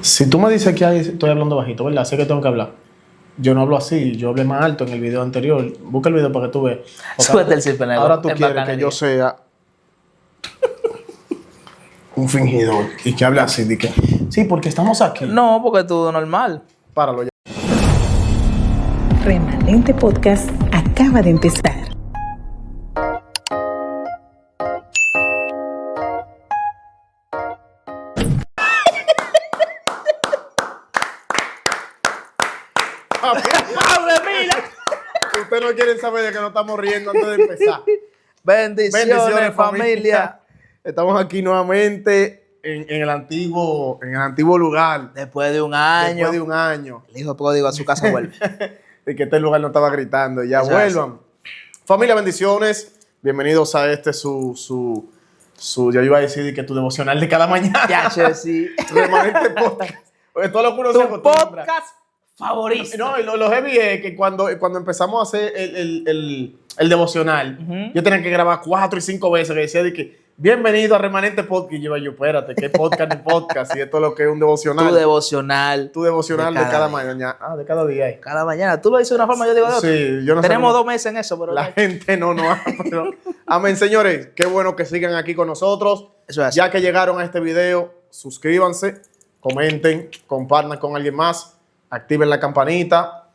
Si tú me dices que estoy hablando bajito, ¿verdad? Sé que tengo que hablar. Yo no hablo así, yo hablé más alto en el video anterior. Busca el video para que tú veas. Suelta el zipper, negro. Ahora tú Es quieres que bacanería. yo sea un fingidor y que hable así. De que, sí, porque estamos aquí. No, porque tú normal. Páralo ya. Remanente Podcast acaba de empezar. ¡Hable, mira! Ustedes no quieren saber de que no estamos riendo antes de empezar. Bendiciones, familia. Estamos aquí nuevamente en el antiguo lugar. Después de un año, Después de un año. el hijo pródigo a su casa vuelve. De que este lugar no estaba gritando. Ya Eso vuelvan. Familia, bendiciones. Bienvenidos a su yo iba a decir que tu devocional de cada mañana. Ya, che, sí. Remanente podcast. Porque todo lo que uno se Tu acostumbra. podcast favorito. No, y lo heavy es que cuando empezamos a hacer el devocional, yo tenía que grabar 4 y 5 veces que decía de que bienvenido a Remanente Podcast. Y yo, espérate, ¿qué podcast ni podcast? Y esto es lo que es un devocional. Tu devocional. Tu devocional de cada día. mañana. Ah, de cada día. Cada mañana. Tú lo dices de una forma, yo digo de otra. Sí, yo no sé Tenemos cómo- 2 meses en eso, pero La gente no, pero amén, señores. Qué bueno que sigan aquí con nosotros. eso es así. Ya que llegaron a este video, suscríbanse, comenten, compartan con alguien más, activen la campanita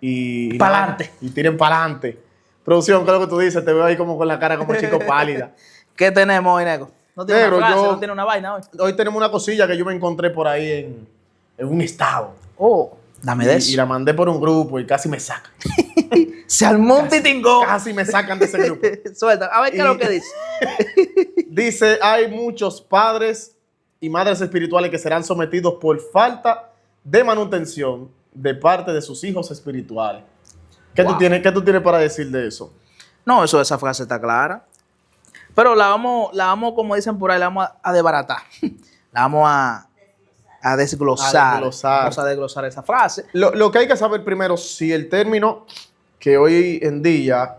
y Pa'lante. Y tiren para adelante. Producción, ¿qué es lo que tú dices? Te veo ahí como con la cara como chico pálida. ¿Qué tenemos hoy, Nego? No tiene Negro, una frase, yo- no tiene una vaina hoy. Hoy tenemos una cosilla que yo me encontré por ahí en un estado. Oh, dame de Y eso. la mandé por un grupo y casi me sacan. Se armó un titingó. Casi me sacan de ese grupo. Suelta. A ver qué es Y- lo que dice. Dice, hay muchos padres y madres espirituales que serán sometidos por falta de manutención de parte de sus hijos espirituales. ¿Qué Wow. qué tú tienes para decir de eso? No, esa frase está clara. Pero la vamos, como dicen por ahí, la vamos a desbaratar. La vamos a desglosar. A desglosar. Vamos a desglosar esa frase. Lo que hay que saber primero, si el término que hoy en día,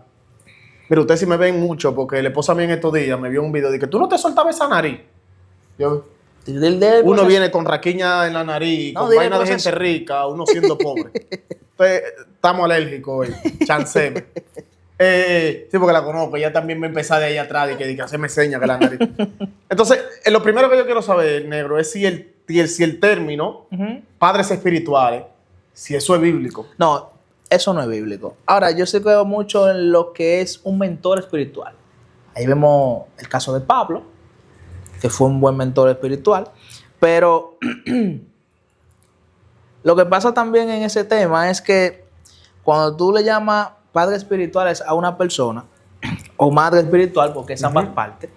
mira, ustedes sí me ven mucho porque el esposa mía en estos días me vio un video de que tú no te soltabas esa nariz. Uno Uno viene con raquiña en la nariz, No, con dile vaina de proceso. gente rica, uno siendo pobre. Entonces, estamos alérgicos hoy. Chanceme. Sí, porque la conozco. Ella también me empezó de ahí atrás y que hacerme señas que la nariz. Entonces, lo primero que yo quiero saber, negro, es si el término padres espirituales, si eso es bíblico. No, eso no es bíblico. Ahora, yo sí creo mucho en lo que es un mentor espiritual. Ahí vemos el caso de Pablo, que fue un buen mentor espiritual. Pero lo que pasa también en ese tema es que cuando tú le llamas padres espirituales a una persona, o madre espiritual, porque es ambas partes,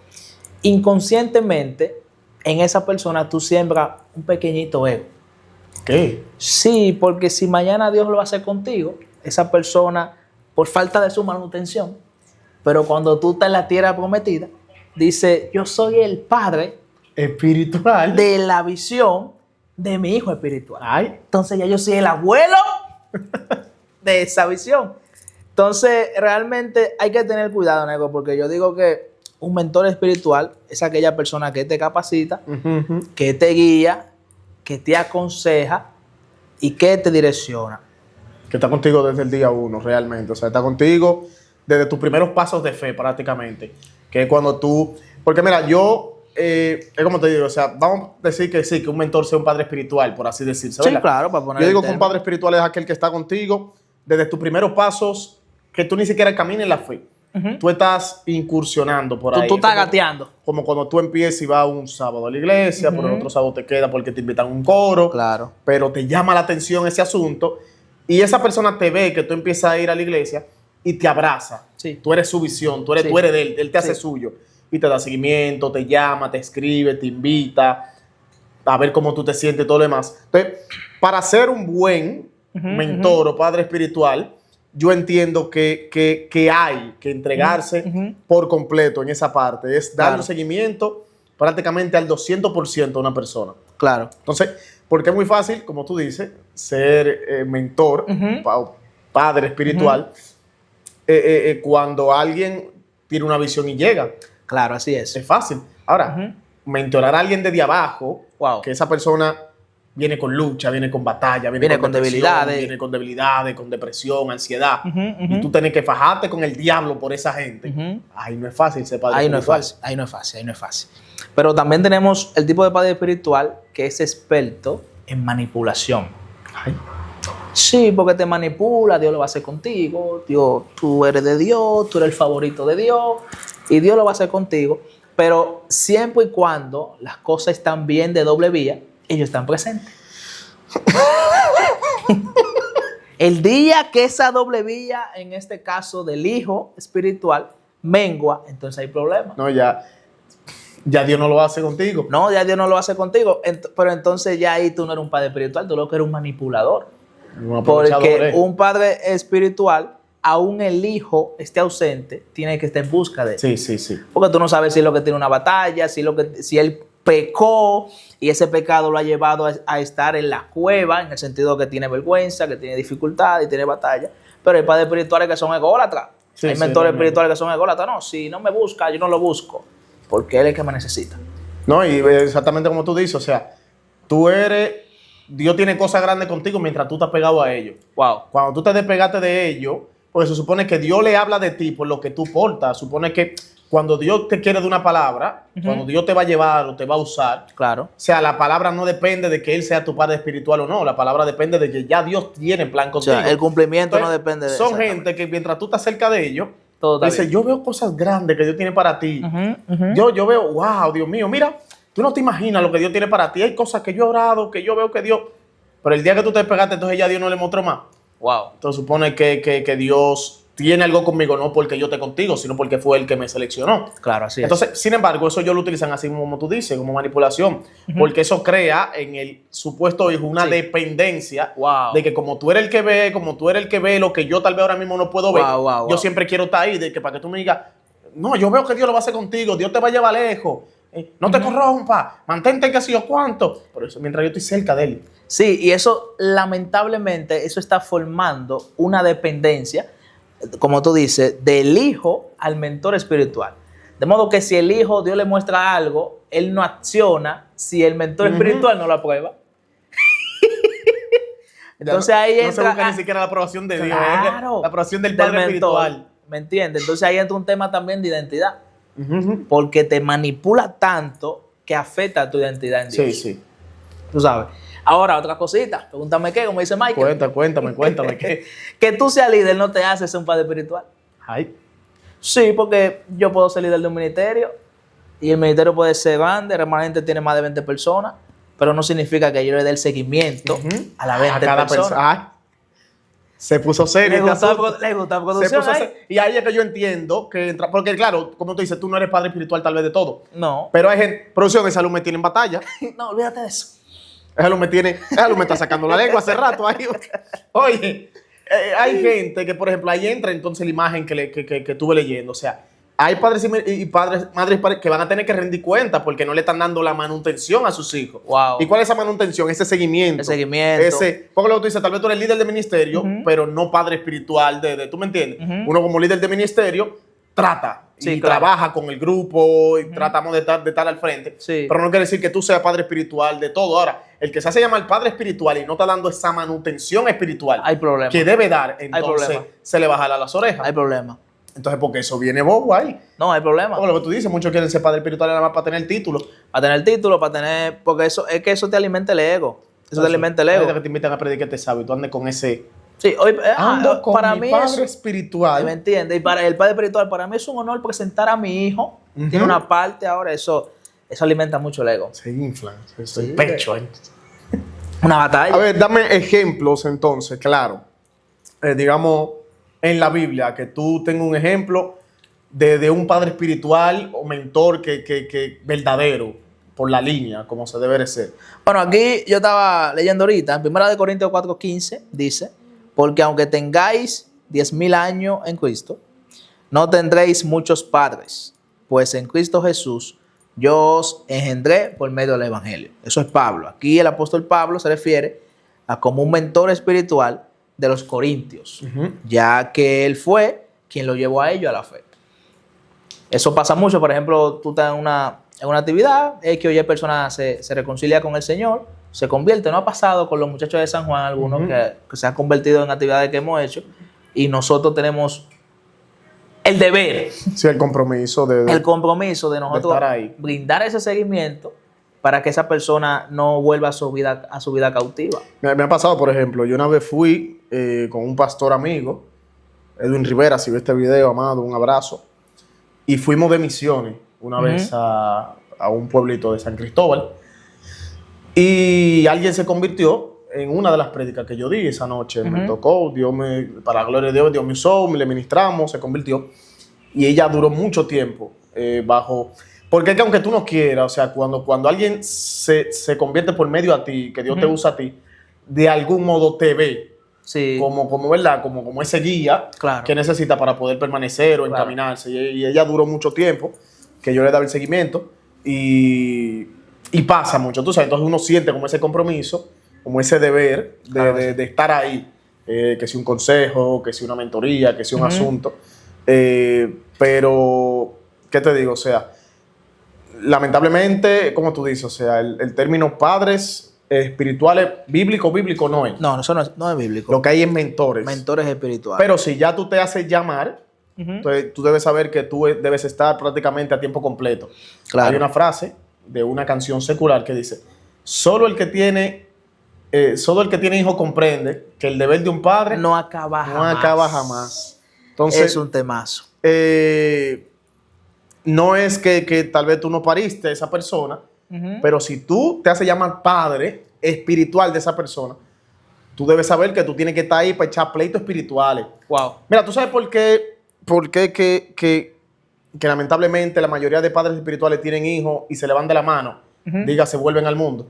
inconscientemente en esa persona tú siembras un pequeñito ego. ¿Qué? Sí, porque si mañana Dios lo hace contigo, esa persona, por falta de su manutención, pero cuando tú estás en la tierra prometida, dice, yo soy el padre Espiritual. de la visión de mi hijo espiritual. Ay. Entonces ya yo soy el abuelo de esa visión. Entonces, realmente hay que tener cuidado, Nego, porque yo digo que un mentor espiritual es aquella persona que te capacita, que te guía, que te aconseja y que te direcciona. Que está contigo desde el día 1, realmente. O sea, está contigo desde tus primeros pasos de fe, prácticamente. Que es cuando tú... Porque mira, es como te digo, o sea, vamos a decir que sí, que un mentor sea un padre espiritual, por así decirse, Sí, ¿verdad? claro, para poner Yo digo el que un tema. padre espiritual es aquel que está contigo desde tus primeros pasos, que tú ni siquiera caminas en la fe. Tú estás incursionando por ahí. Tú estás Como- gateando. Como cuando tú empiezas y vas un sábado a la iglesia, por el otro sábado te queda porque te invitan a un coro. Claro. Pero te llama la atención ese asunto y esa persona te ve que tú empiezas a ir a la iglesia y te abraza. Sí. Tú eres su visión, tú eres Sí. de él te hace Sí. suyo y te da seguimiento, te llama, te escribe, te invita a ver cómo tú te sientes y todo lo demás. Entonces, para ser un buen mentor o padre espiritual, yo entiendo que hay que entregarse por completo en esa parte. Es darle Claro. seguimiento prácticamente al 200% a una persona. Claro. Entonces, porque es muy fácil, como tú dices, ser mentor, padre espiritual, cuando alguien tiene una visión y llega. Claro, así es. Es fácil. Ahora, mentorar a alguien desde abajo, Wow. que esa persona viene con lucha, viene con batalla, Viene con debilidades. viene con debilidades, con depresión, ansiedad. Ujú, ujú. Y tú tienes que fajarte con el diablo por esa gente. Ujú. Ay, no es fácil ser padre Ahí no es espiritual. fácil, ahí no es fácil, ahí no es fácil. Pero también tenemos el tipo de padre espiritual que es experto en manipulación. Ay. Sí, porque te manipula, Dios lo va a hacer contigo, Dios, tú eres de Dios, tú eres el favorito de Dios y Dios lo va a hacer contigo. Pero siempre y cuando las cosas están bien de doble vía, ellos están presentes. El día que esa doble vía, en este caso del hijo espiritual, mengua, entonces hay problemas. No, ya Dios no lo hace contigo. No, ya Dios no lo hace contigo, pero entonces ya ahí tú no eres un padre espiritual, tú lo que eres un manipulador. Un aprovechador, Porque un padre espiritual, aún el hijo esté ausente, tiene que estar en busca de él. Sí, sí, sí. Porque tú no sabes si es lo que tiene una batalla, si él pecó y ese pecado lo ha llevado a estar en la cueva, en el sentido que tiene vergüenza, que tiene dificultad y tiene batalla. Pero hay padres espirituales que son ególatras. Sí, hay sí, mentores también. espirituales que son ególatras. No, si no me busca, yo no lo busco. Porque él es el que me necesita. No, y exactamente como tú dices, o sea, Dios tiene cosas grandes contigo mientras tú estás pegado a ellos. Wow. Cuando tú te despegaste de ellos, pues se supone que Dios le habla de ti por lo que tú portas. Supone que cuando Dios te quiere de una palabra, cuando Dios te va a llevar o te va a usar, Claro. o sea, la palabra no depende de que Él sea tu padre espiritual o no. La palabra depende de que ya Dios tiene plan O contigo. sea, el cumplimiento no Entonces, depende de son exactamente. gente que mientras tú estás cerca de ellos, Todo está dice, bien. yo veo cosas grandes que Dios tiene para ti. Ujú, ujú. Yo veo, wow, Dios mío, mira, tú no te imaginas lo que Dios tiene para ti. Hay cosas que yo he orado, que yo veo que Dios... Pero el día que tú te despegaste, entonces ya Dios no le mostró más. Wow. Entonces supone que Dios tiene algo conmigo, no porque yo esté contigo, sino porque fue Él que me seleccionó. Claro, así es. Entonces, sin embargo, eso ellos lo utilizan así como tú dices, como manipulación, porque eso crea en el supuesto hijo una Sí. dependencia Wow. de que como tú eres el que ve, lo que yo tal vez ahora mismo no puedo ver, Wow, wow, yo wow. siempre quiero estar ahí, de que para que tú me digas, no, yo veo que Dios lo va a hacer contigo, Dios te va a llevar lejos, no te corrompas, mantente que sé yo cuánto. Por eso, mientras yo estoy cerca de Él. Sí, y eso, lamentablemente, eso está formando una dependencia, como tú dices, del hijo al mentor espiritual. De modo que si el hijo, Dios le muestra algo, él no acciona si el mentor espiritual no lo aprueba. Entonces ahí no entra... se busca ni siquiera la aprobación de Dios, Claro, la aprobación del del Padre mentor, espiritual. ¿me entiendes? Entonces ahí entra un tema también de identidad, Ujú. porque te manipula tanto que afecta a tu identidad en Dios. Sí, sí. Tú sabes. Ahora, otra cosita, pregúntame qué, como dice Michael. Cuéntame qué. Que tú seas líder no te hace ser un padre espiritual. Ay. Sí, porque yo puedo ser líder de un ministerio y el ministerio puede ser grande, el remanente tiene más de 20 personas, pero no significa que yo le dé el seguimiento a las 20 cada personas. persona. Ay. Se puso serio. ¿Le este gusta, asunto. le gusta Se producción puso ahí? serio. Y ahí es que yo entiendo que entra, porque claro, como tú dices, tú no eres padre espiritual tal vez de todo, No, pero hay gente, producción, esa luz me tiene en batalla. no, olvídate de eso. Esa luz me está sacando la lengua hace rato. Ahí. Oye, hay gente que, por ejemplo, ahí entra entonces la imagen que estuve leyendo. O sea, hay padres y madres que van a tener que rendir cuenta porque no le están dando la manutención a sus hijos. Wow. ¿Y cuál es esa manutención? Ese seguimiento. El seguimiento. Porque lo que tú dices, tal vez tú eres líder de ministerio, Ujú. pero no padre espiritual ¿tú me entiendes? Ujú. Uno como líder de ministerio trata Sí, y claro. trabaja con el grupo y tratamos de estar al frente. Sí. Pero no quiere decir que tú seas padre espiritual de todo. Ahora, el que se hace llamar padre espiritual y no está dando esa manutención espiritual Hay problema. que debe dar, entonces problema. se le va a jalar las orejas. Hay problema. Entonces, porque eso viene bobo ahí. No, hay problema. Como lo que tú dices, muchos quieren ser padre espiritual nada más para tener título. Para tener título, para tener... Porque eso es que eso te alimenta el ego. Eso te alimenta el ego. Hay que te invitan a predicar te sabe y tú andes con ese... Sí, hoy, Ando con para mi mí padre eso... ¿Me espiritual. entiendes? Y para el padre espiritual, para mí es un honor presentar a mi hijo. Ujú. Tiene una parte ahora, eso alimenta mucho el ego. Se inflan. Es Sí, el pecho. Una batalla. A ver, dame ejemplos entonces, claro. Digamos, en la Biblia, que tú tengas un ejemplo de un padre espiritual o mentor que verdadero, por la línea, como se debe de ser. Bueno, aquí yo estaba leyendo ahorita, en 1 Corintios 4:15, dice, porque aunque tengáis 10,000 años en Cristo, no tendréis muchos padres, pues en Cristo Jesús yo os engendré por medio del Evangelio. Eso es Pablo. Aquí el apóstol Pablo se refiere a como un mentor espiritual de los corintios, ya que él fue quien lo llevó a ellos a la fe. Eso pasa mucho, por ejemplo, tú estás en una actividad, X o Y persona se reconcilia con el Señor, se convierte. ¿No ha pasado con los muchachos de San Juan, algunos que se han convertido en actividades que hemos hecho? Y nosotros tenemos el deber, Sí, el compromiso de el compromiso de nosotros estar ahí. brindar ese seguimiento para que esa persona no vuelva a su vida cautiva. Me ha pasado, por ejemplo, yo una vez fui con un pastor amigo, Edwin Rivera, si ve este video, amado, un abrazo, y fuimos de misiones una vez a un pueblito de San Cristóbal, y alguien se convirtió en una de las prédicas que yo di esa noche. Me tocó, para la gloria de Dios me usó, le ministramos, se convirtió, y ella duró mucho tiempo bajo... Porque es que aunque tú no quieras, o sea, cuando alguien se convierte por medio a ti, que Dios te usa a ti, de algún modo te ve Sí. como ¿verdad? Como ese guía Claro. que necesita para poder permanecer o Claro. encaminarse. Y ella duró mucho tiempo, que yo le daba el seguimiento, y pasa mucho, tú sabes, entonces uno siente como ese compromiso, como ese deber Claro. de estar ahí, que si un consejo, que si una mentoría, que si un asunto. Pero, ¿qué te digo? O sea, lamentablemente, como tú dices, o sea, el término padres espirituales, bíblico no es. No, eso no es bíblico. Lo que hay es mentores. Mentores espirituales. Pero si ya tú te haces llamar, entonces tú debes saber que tú debes estar prácticamente a tiempo completo. Claro. Hay una frase de una canción secular que dice: solo el que tiene hijo comprende que el deber de un padre no acaba no jamás. acaba jamás. Entonces, Es un temazo. no es que tal vez tú no pariste a esa persona, pero si tú te haces llamar padre espiritual de esa persona, tú debes saber que tú tienes que estar ahí para echar pleitos espirituales. Wow. Mira, ¿tú sabes por qué que lamentablemente la mayoría de padres espirituales tienen hijos y se le van de la mano? Diga, se vuelven al mundo.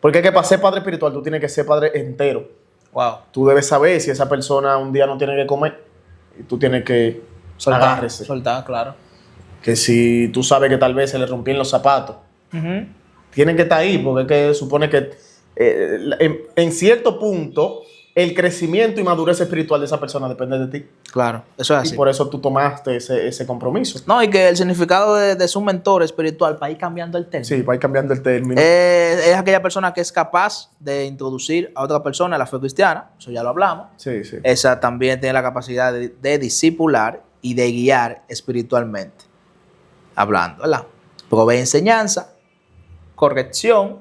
Porque es que para ser padre espiritual tú tienes que ser padre entero. Wow. Tú debes saber si esa persona un día no tiene que comer y tú tienes que agárrese. Soltar, claro. Que si tú sabes que tal vez se le rompieron los zapatos, tienen que estar ahí, porque es que supone que en cierto punto el crecimiento y madurez espiritual de esa persona depende de ti. Claro, eso es así. Y por eso tú tomaste ese compromiso. No, y que el significado de su mentor espiritual, para ir cambiando el término, Sí, va a ir cambiando el término. es aquella persona que es capaz de introducir a otra persona a la fe cristiana, eso ya lo hablamos. Sí, sí. Esa también tiene la capacidad de discipular y de guiar espiritualmente, hablando, ¿verdad? Provee enseñanza, corrección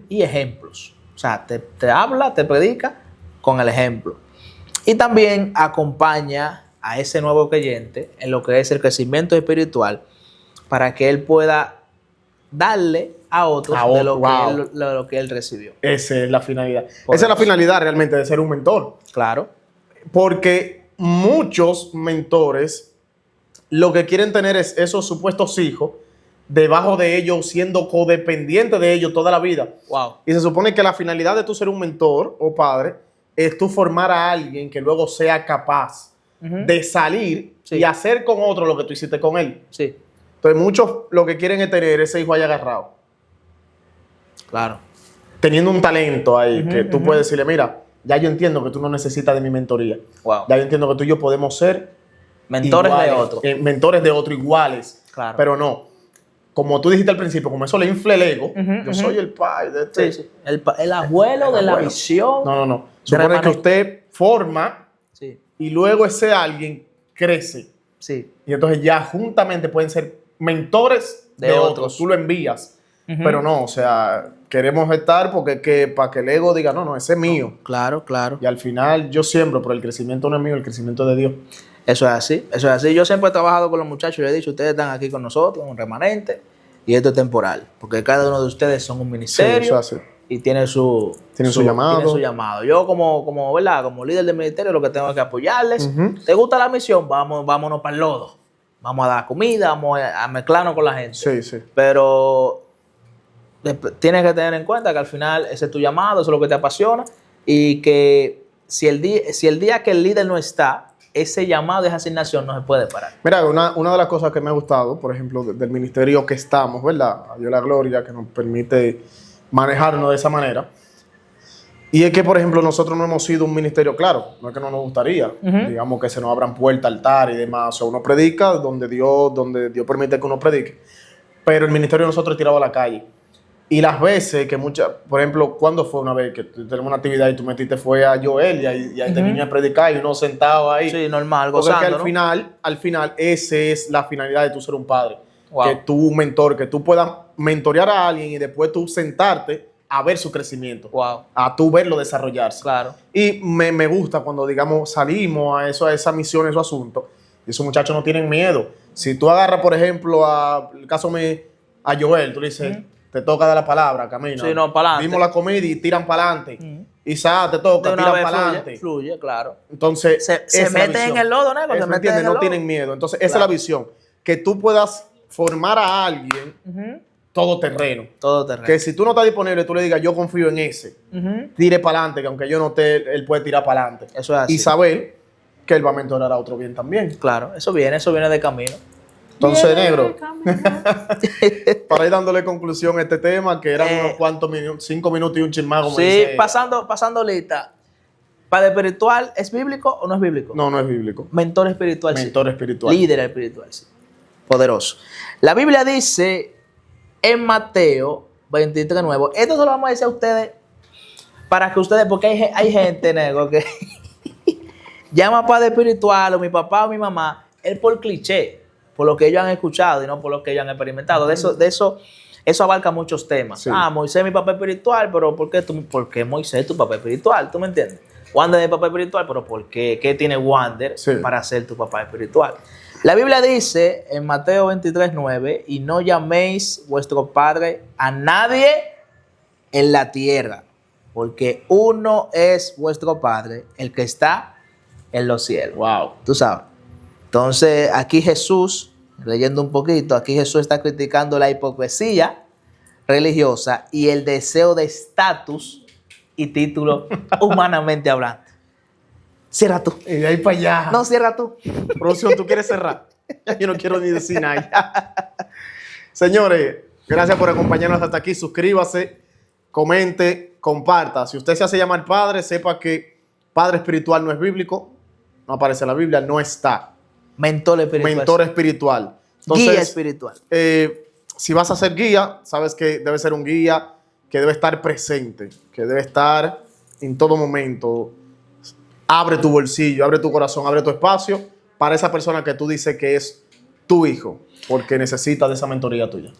y ejemplos. O sea, te habla, te predica con el ejemplo. Y también acompaña a ese nuevo creyente en lo que es el crecimiento espiritual para que él pueda darle a otros de lo que él recibió. Esa es la finalidad. Por Esa es la eso. finalidad realmente de ser un mentor. Claro. Porque muchos mentores lo que quieren tener es esos supuestos hijos debajo de ellos, siendo codependientes de ellos toda la vida. Wow. Y se supone que la finalidad de tú ser un mentor o padre es tú formar a alguien que luego sea capaz de salir y hacer con otro lo que tú hiciste con él. Sí, Entonces muchos lo que quieren es tener ese hijo ahí agarrado, claro. teniendo un talento ahí que tú puedes decirle: mira, ya yo entiendo que tú no necesitas de mi mentoría. Wow. Ya yo entiendo que tú y yo podemos ser Mentores iguales, de otro. mentores de otro iguales. Claro. Pero no. Como tú dijiste al principio, como eso le infla el ego, yo soy el padre de este. Sí, sí. El abuelo de la abuelo. visión. No. Supone que usted forma Sí, y luego ese alguien crece. sí. Y entonces ya juntamente pueden ser mentores de otros. Tú lo envías. Pero no, o sea, queremos estar para que el ego diga: no, ese es mío. Claro, claro. Y al final yo siembro, pero el crecimiento no es mío, el crecimiento es de Dios. Eso es así, eso es así. Yo siempre he trabajado con los muchachos y les he dicho: ustedes están aquí con nosotros, un remanente, y esto es temporal. Porque cada uno de ustedes son un Sí, ministerio eso es así. y tiene su llamado. tiene su llamado. Yo ¿verdad? Como líder del ministerio lo que tengo es que apoyarles. ¿Te gusta la misión? Vámonos para el lodo. Vamos a dar comida, vamos a mezclarnos con la gente. Sí, sí. Pero tienes que tener en cuenta que al final ese es tu llamado, eso es lo que te apasiona, y que si el día que el líder no está, ese llamado, esa asignación no se puede parar. Mira, una de las cosas que me ha gustado, por ejemplo, del ministerio que estamos, ¿verdad? A Dios la gloria, que nos permite manejarnos de esa manera. Y es que, por ejemplo, nosotros no hemos sido un ministerio, claro, no es que no nos gustaría, digamos que se nos abran puertas, altar y demás. O sea, uno predica donde Dios permite que uno predique. Pero el ministerio de nosotros es tirado a la calle. Y las veces que muchas, por ejemplo, ¿cuándo fue una vez que tenemos una actividad y tú metiste fue a Joel y ahí te niño a predicar y uno sentado ahí? Sí, normal, Porque gozando, es que ¿no? al final, esa es la finalidad de tú ser un padre. Wow. Que tú un mentor, que tú puedas mentorear a alguien y después tú sentarte a ver su crecimiento. Wow. A tú verlo desarrollarse. Claro. Y me gusta cuando, digamos, salimos a esa misión, a esos asuntos, y esos muchachos no tienen miedo. Si tú agarras, por ejemplo, el caso a Joel, tú le dices, te toca dar la palabra, camina. Sí, no, pa'lante. Dimos la comida y tiran para adelante. Isaac, te toca, De una tiran vez para fluye, adelante. fluye, claro. Entonces, Se esa es la meten visión. en el lodo, ¿no? Se ¿Me meten entiendes? en el No lodo. tienen miedo. Entonces, esa es Claro. la visión. Que tú puedas formar a alguien todo terreno. Todo terreno. Que si tú no estás disponible, tú le digas, yo confío en ese. Tire para adelante, que aunque yo no esté, él puede tirar para adelante. Eso es así. Y saber que él va a mentorar a otro bien también. Claro, eso viene de camino. Entonces, negro, para ir dándole conclusión a este tema, que eran unos cuantos minutos, 5 minutos y un chismado. Como Sí, dice ella. pasando lista. ¿Padre espiritual es bíblico o no es bíblico? No, no es bíblico. Mentor espiritual, Mentor sí. espiritual. Líder espiritual, sí. Poderoso. La Biblia dice en Mateo 23:9. Esto se lo vamos a decir a ustedes para que ustedes, porque hay gente, nego, que llama padre espiritual o mi papá o mi mamá, es por cliché, por lo que ellos han escuchado y no por lo que ellos han experimentado. Eso abarca muchos temas. Sí. Moisés es mi papá espiritual, pero ¿por qué Moisés es tu papá espiritual? ¿Tú me entiendes? Wander es mi papá espiritual, pero ¿por qué? ¿Qué tiene Wander Sí. para ser tu papá espiritual? La Biblia dice en Mateo 23:9, y no llaméis vuestro padre a nadie en la tierra, porque uno es vuestro padre, el que está en los cielos. Wow. Tú sabes. Entonces, aquí Jesús, leyendo un poquito, aquí Jesús está criticando la hipocresía religiosa y el deseo de estatus y título humanamente hablando. Cierra tú. Y de ahí para allá. No, cierra tú. Producción, ¿tú quieres cerrar? Yo no quiero ni decir nada. Señores, gracias por acompañarnos hasta aquí. Suscríbase, comente, comparta. Si usted se hace llamar padre, sepa que padre espiritual no es bíblico. No aparece en la Biblia, no está. Mentor espiritual. Mentor espiritual. Guía espiritual. Si vas a ser guía, sabes que debe ser un guía que debe estar presente, que debe estar en todo momento. Abre tu bolsillo, abre tu corazón, abre tu espacio para esa persona que tú dices que es tu hijo, porque necesita de esa mentoría tuya.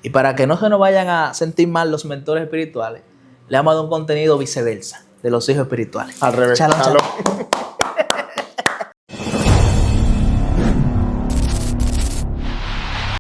Y para que no se nos vayan a sentir mal los mentores espirituales, le hemos dado un contenido viceversa de los hijos espirituales. Al revés. Shalom, Shalom. shalom.